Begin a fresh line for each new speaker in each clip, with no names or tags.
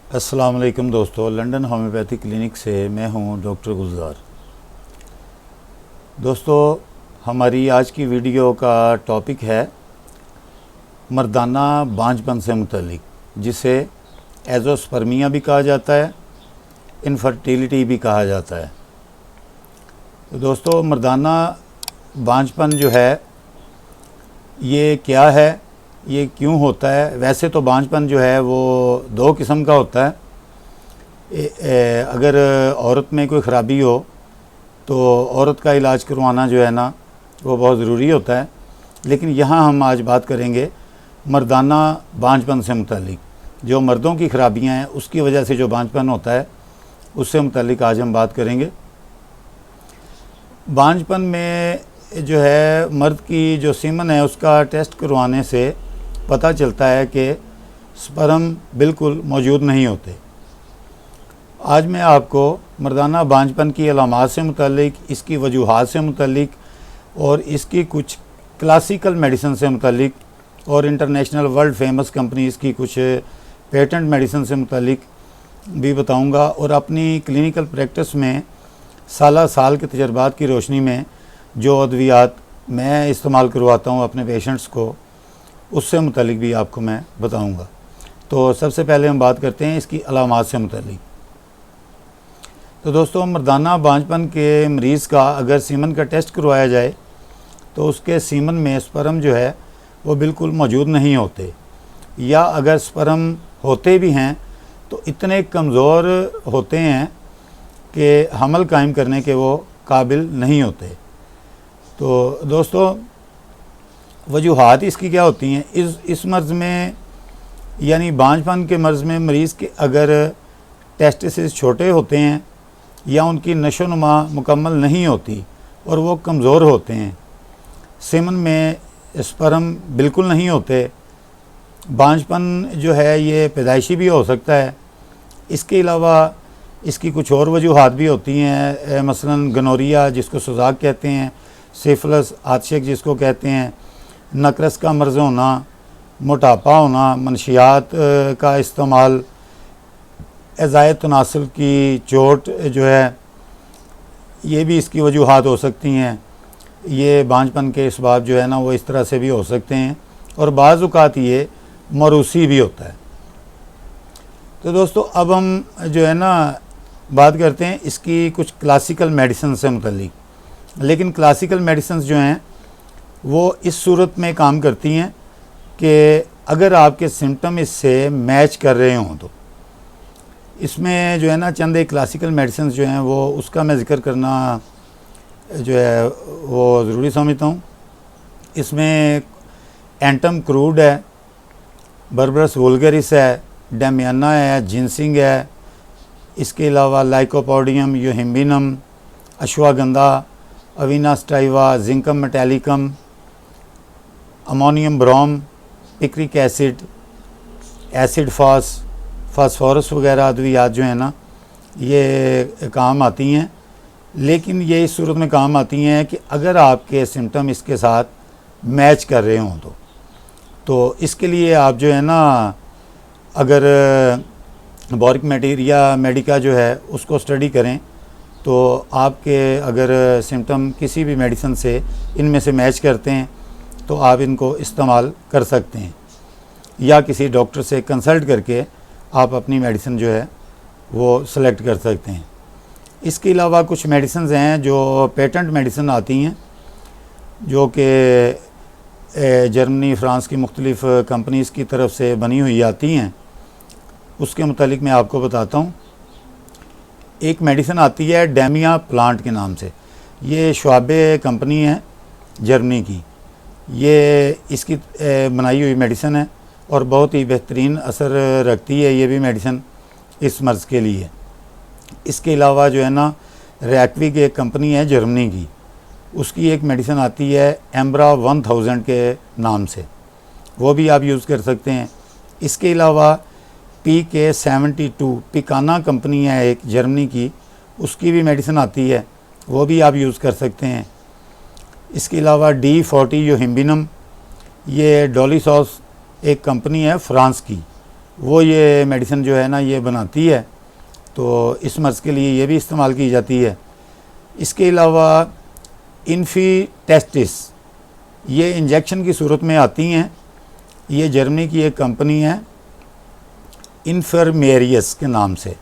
अस्सलाम वालेकुम दोस्तों, लंदन होम्योपैथी क्लिनिक से मैं हूं डॉक्टर गुलजार। दोस्तों, हमारी आज की वीडियो का टॉपिक है मर्दाना बांझपन से मुतल्लिक, जिसे एज़ोस्पर्मिया भी कहा जाता है, इनफर्टिलिटी भी कहा जाता है। तो दोस्तों, मर्दाना बांझपन जो है ये क्या है, ये क्यों होता है? वैसे तो बांझपन जो है वो दो किस्म का होता है। अगर औरत में कोई ख़राबी हो तो औरत का इलाज करवाना जो है ना वो बहुत ज़रूरी होता है। लेकिन यहाँ हम आज बात करेंगे मर्दाना बांझपन से मुतल्लिक, जो मर्दों की ख़राबियाँ हैं उसकी वजह से जो बांझपन होता है उससे मुतल्लिक आज हम बात करेंगे। बांझपन में जो है मर्द की जो सीमन है उसका टेस्ट करवाने से पता चलता है कि स्पर्म बिल्कुल मौजूद नहीं होते। आज मैं आपको मर्दाना बांझपन की अलामात से मुतल्लिक, इसकी वजूहात से मुतल्लिक और इसकी कुछ क्लासिकल मेडिसिन से मुतल्लिक और इंटरनेशनल वर्ल्ड फेमस कंपनीज़ की कुछ पेटेंट मेडिसिन से मुतल्लिक भी बताऊंगा। और अपनी क्लिनिकल प्रैक्टिस में साल के तजर्बात की रोशनी में जो अद्वियात मैं इस्तेमाल करवाता हूँ अपने पेशेंट्स को, उससे मुतल्लिक भी आपको मैं बताऊंगा। तो सबसे पहले हम बात करते हैं इसकी अलामात से मुतल्लिक। तो दोस्तों, मर्दाना बांझपन के मरीज़ का अगर सीमन का टेस्ट करवाया जाए तो उसके सीमन में स्पर्म जो है वो बिल्कुल मौजूद नहीं होते, या अगर स्पर्म होते भी हैं तो इतने कमज़ोर होते हैं कि हमल कायम करने के वो काबिल नहीं होते। तो दोस्तों, वजूहात इसकी क्या होती हैं? इस मर्ज़ में यानी बांझपन के मर्ज़ में मरीज़ के अगर टेस्टिस छोटे होते हैं या उनकी नशोनुमा मुकम्मल नहीं होती और वो कमज़ोर होते हैं, सीमन में स्पर्म बिल्कुल नहीं होते। बांझपन जो है ये पैदाइशी भी हो सकता है। इसके अलावा इसकी कुछ और वजूहात भी होती हैं, मसलन गनोरिया जिसको सुजाक कहते हैं, सिफिलिस, आतशक जिसको कहते हैं, नकरस का मर्ज़ होना, मोटापा होना, मनशियात का इस्तेमाल, एज़ाए तनासुल की चोट जो है, ये भी इसकी वजूहात हो सकती हैं। ये बांझपन के इसबाब जो है ना वो इस तरह से भी हो सकते हैं, और बाज़ औक़ात ये मरूसी भी होता है। तो दोस्तों, अब हम जो है ना बात करते हैं इसकी कुछ क्लासिकल मेडिसिन से मुतल्लिक। लेकिन क्लासिकल मेडिसिन जो हैं वो इस सूरत में काम करती हैं कि अगर आपके सिम्टम इससे मैच कर रहे हों तो इसमें जो है ना चंद एक क्लासिकल मेडिसिन जो हैं वो उसका मैं ज़िक्र करना जो है वो ज़रूरी समझता हूँ। इसमें एंटम क्रूड है, बर्बरस वुल्गरिस है, डेमियाना है, जिनसिंग है, इसके अलावा lycopodium yohimbinum, ashwagandha, avena sativa, zincum metallicum, ammonium brom, picric acid phosphorus वगैरह अद्वियात जो है ना ये काम आती हैं। लेकिन ये इस सूरत में काम आती हैं कि अगर आपके सिम्टम इसके साथ मैच कर रहे हों तो इसके लिए आप जो है ना अगर बोरिक मटेरिया मेडिका जो है उसको स्टडी करें तो आपके अगर सिम्टम किसी भी मेडिसिन से इनमें से मैच करते हैं तो आप इनको इस्तेमाल कर सकते हैं, या किसी डॉक्टर से कंसल्ट करके आप अपनी मेडिसिन जो है वो सेलेक्ट कर सकते हैं। इसके अलावा कुछ मेडिसिन हैं जो पेटेंट मेडिसिन आती हैं, जो कि जर्मनी, फ्रांस की मुख्तलिफ़ कंपनीज़ की तरफ से बनी हुई आती हैं। उसके मुतालिक मैं आपको बताता हूँ। एक मेडिसिन आती है डेमिया प्लांट के नाम से, ये श्वाबे कंपनी है जर्मनी की। ये इसकी बनाई हुई मेडिसिन है और बहुत ही बेहतरीन असर रखती है ये भी मेडिसिन इस मर्ज़ के लिए। इसके अलावा जो है ना रैक्वी की एक कंपनी है जर्मनी की, उसकी एक मेडिसिन आती है एम्ब्रा 1000 के नाम से, वो भी आप यूज़ कर सकते हैं। इसके अलावा PK72 पिकाना कंपनी है एक जर्मनी की, उसकी भी मेडिसिन आती है, वो भी आप यूज़ कर सकते हैं। इसके अलावा D40 यूहिम्बिनम, ये डॉली सॉस एक कंपनी है फ्रांस की, वो ये मेडिसिन जो है ना ये बनाती है, तो इस मर्ज़ के लिए ये भी इस्तेमाल की जाती है। इसके अलावा इन्फी टेस्टिस, ये इंजेक्शन की सूरत में आती हैं। ये जर्मनी की एक कंपनी है इन्फर्मेरियस के नाम से।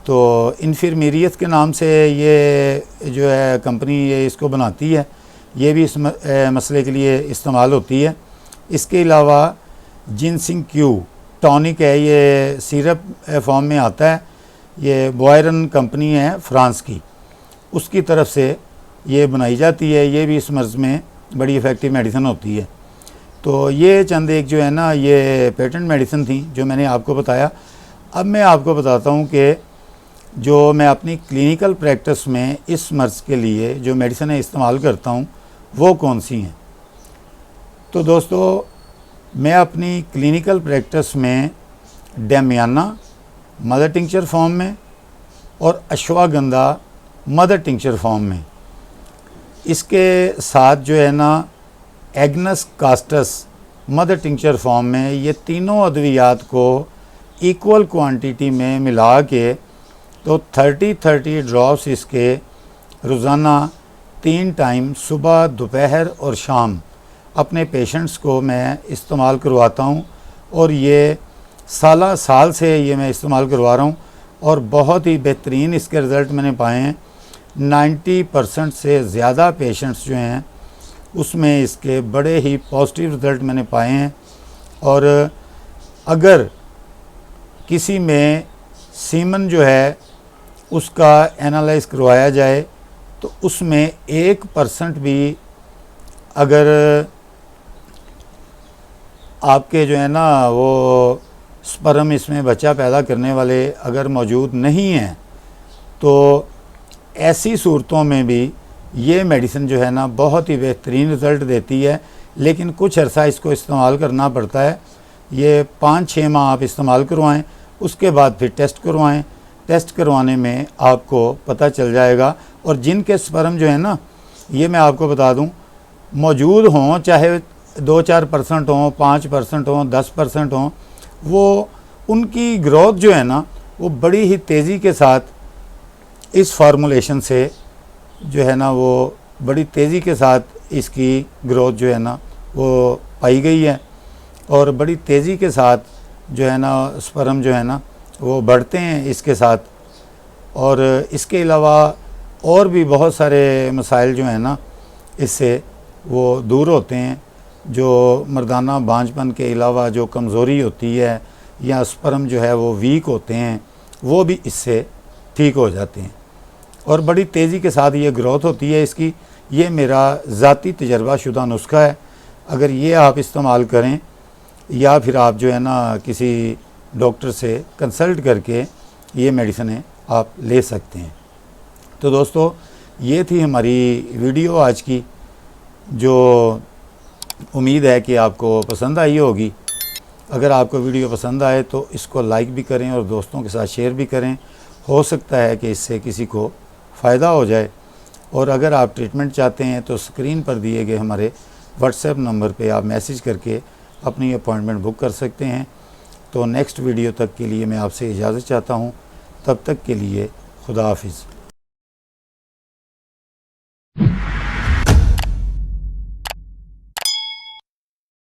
तो इन्फर्मेरियस के नाम से ये जो है कंपनी ये इसको बनाती है, ये भी इस मसले के लिए इस्तेमाल होती है। इसके अलावा जिनसिंग क्यू टॉनिक है, ये सिरप फॉर्म में आता है। ये बॉयरन कंपनी है फ्रांस की, उसकी तरफ से ये बनाई जाती है। ये भी इस मर्ज़ में बड़ी इफ़ेक्टिव मेडिसिन होती है। तो ये चंद एक जो है ना ये पेटेंट मेडिसिन थी जो मैंने आपको बताया। अब मैं आपको बताता हूँ कि जो मैं अपनी क्लिनिकल प्रैक्टिस में इस मर्ज़ के लिए जो मेडिसिन इस्तेमाल करता हूँ वो कौन सी हैं। तो दोस्तों, मैं अपनी क्लिनिकल प्रैक्टिस में डेमियाना मदर टिंक्चर फॉर्म में और अश्वागंधा मदर टिंक्चर फॉर्म में, इसके साथ जो है ना agnus castus mother tincture form में, ये तीनों अद्वियात को इक्वल क्वांटिटी में मिला के तो 30 ड्रॉप्स इसके रोज़ाना 3 टाइम सुबह, दोपहर और शाम अपने पेशेंट्स को मैं इस्तेमाल करवाता हूँ। और ये साल से ये मैं इस्तेमाल करवा रहा हूँ और बहुत ही बेहतरीन इसके रिज़ल्ट मैंने पाए हैं। 90% से ज़्यादा पेशेंट्स जो हैं उसमें इसके बड़े ही पॉजिटिव रिज़ल्ट मैंने पाए हैं। और अगर किसी में सीमन जो है उसका एनालाइज करवाया जाए तो उसमें 1% भी अगर आपके जो है ना वो स्पर्म इसमें बच्चा पैदा करने वाले अगर मौजूद नहीं हैं, तो ऐसी सूरतों में भी ये मेडिसिन जो है ना बहुत ही बेहतरीन रिज़ल्ट देती है। लेकिन कुछ अर्सा इसको इस्तेमाल करना पड़ता है। ये 5-6 माह आप इस्तेमाल करवाएं, उसके बाद फिर टेस्ट करवाएं। टेस्ट करवाने में आपको पता चल जाएगा। और जिनके स्पर्म जो है ना, ये मैं आपको बता दूं, मौजूद हों, चाहे 2-4% हों, 5% हों, 10% हों, वो उनकी ग्रोथ जो है ना वो बड़ी ही तेज़ी के साथ इस फार्मूलेशन से जो है ना वो बड़ी तेज़ी के साथ इसकी ग्रोथ जो है ना वो पाई गई है। और बड़ी तेज़ी के साथ जो है ना स्पर्म जो है ना वो बढ़ते हैं इसके साथ। और इसके अलावा और भी बहुत सारे मसाइल जो हैं ना इससे वो दूर होते हैं। जो मर्दाना बांझपन के अलावा जो कमज़ोरी होती है या स्पर्म जो है वो वीक होते हैं, वो भी इससे ठीक हो जाते हैं। और बड़ी तेज़ी के साथ ये ग्रोथ होती है इसकी। ये मेरा ज़ाती तजर्बा शुदा नुस्खा है। अगर ये आप इस्तेमाल करें या फिर आप जो है ना किसी डॉक्टर से कंसल्ट करके ये मेडिसिनें आप ले सकते हैं। तो दोस्तों, ये थी हमारी वीडियो आज की, जो उम्मीद है कि आपको पसंद आई होगी। अगर आपको वीडियो पसंद आए तो इसको लाइक भी करें और दोस्तों के साथ शेयर भी करें। हो सकता है कि इससे किसी को फ़ायदा हो जाए। और अगर आप ट्रीटमेंट चाहते हैं तो स्क्रीन पर दिए गए हमारे व्हाट्सएप नंबर पे आप मैसेज करके अपनी अपॉइंटमेंट बुक कर सकते हैं। तो नेक्स्ट वीडियो तक के लिए मैं आपसे इजाज़त चाहता हूँ। तब तक के लिए खुदा हाफिज़।